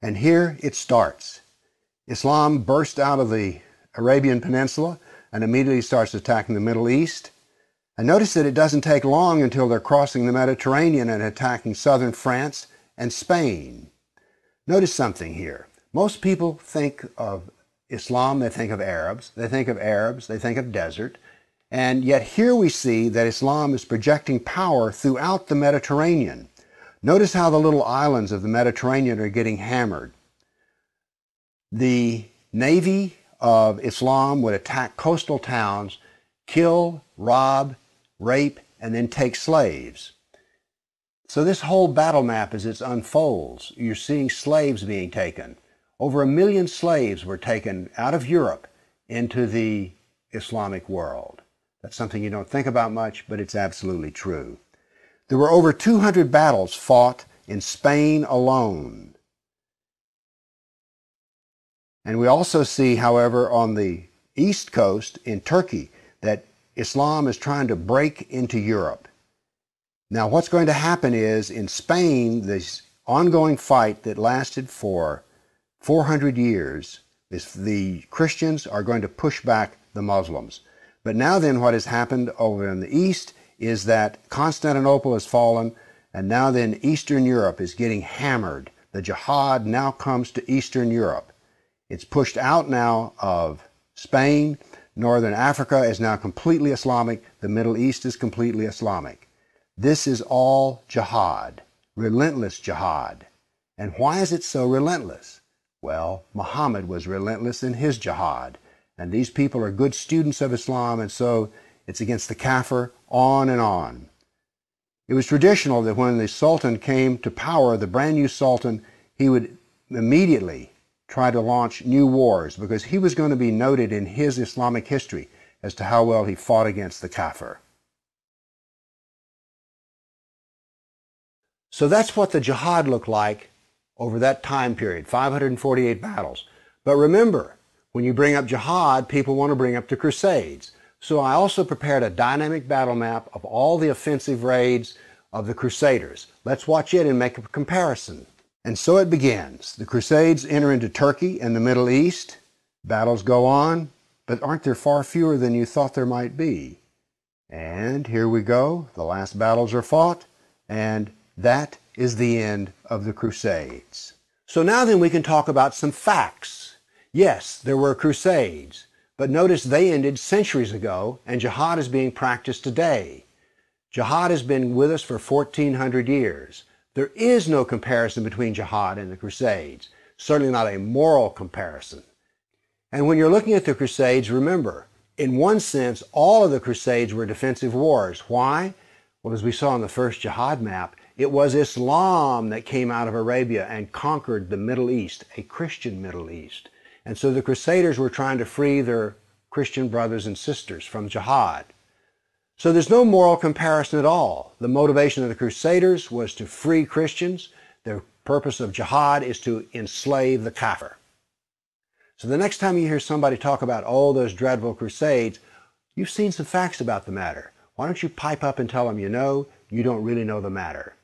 And here it starts. Islam burst out of the Arabian Peninsula and immediately starts attacking the Middle East. And notice that it doesn't take long until they're crossing the Mediterranean and attacking southern France and Spain. Notice something here. Most people think of Islam, they think of Arabs, they think of desert. And yet here we see that Islam is projecting power throughout the Mediterranean. Notice how the little islands of the Mediterranean are getting hammered. The navy of Islam would attack coastal towns, kill, rob, rape, and then take slaves. So this whole battle map as it unfolds, you're seeing slaves being taken. Over 1 million slaves were taken out of Europe into the Islamic world. That's something you don't think about much, but it's absolutely true. There were over 200 battles fought in Spain alone. And we also see, however, on the east coast in Turkey, that Islam is trying to break into Europe. Now, what's going to happen is, in Spain, this ongoing fight that lasted for 400 years, the Christians are going to push back the Muslims. But now then what has happened over in the east is that Constantinople has fallen, and now then Eastern Europe is getting hammered. The jihad now comes to Eastern Europe. It's pushed out now of Spain. Northern Africa is now completely Islamic. The Middle East is completely Islamic. This is all jihad, relentless jihad. And why is it so relentless? Well, Muhammad was relentless in his jihad. And these people are good students of Islam, and so it's against the kafir, on and on. It was traditional that when the Sultan came to power, the brand new Sultan, he would immediately try to launch new wars because he was going to be noted in his Islamic history as to how well he fought against the kafir. So that's what the jihad looked like over that time period, 548 battles. But remember, when you bring up jihad, people want to bring up the Crusades. So I also prepared a dynamic battle map of all the offensive raids of the Crusaders. Let's watch it and make a comparison. And so it begins. The Crusades enter into Turkey and the Middle East. Battles go on, but aren't there far fewer than you thought there might be? And here we go. The last battles are fought, and that is the end of the Crusades. So now then we can talk about some facts. Yes, there were Crusades, but notice they ended centuries ago, and jihad is being practiced today. Jihad has been with us for 1,400 years. There is no comparison between jihad and the Crusades, certainly not a moral comparison. And when you're looking at the Crusades, remember, in one sense, all of the Crusades were defensive wars. Why? Well, as we saw on the first jihad map, it was Islam that came out of Arabia and conquered the Middle East, a Christian Middle East. And so the Crusaders were trying to free their Christian brothers and sisters from jihad. So there's no moral comparison at all. The motivation of the Crusaders was to free Christians. The purpose of jihad is to enslave the kafir. So the next time you hear somebody talk about, oh, those dreadful Crusades, you've seen some facts about the matter. Why don't you pipe up and tell them you know, you don't really know the matter.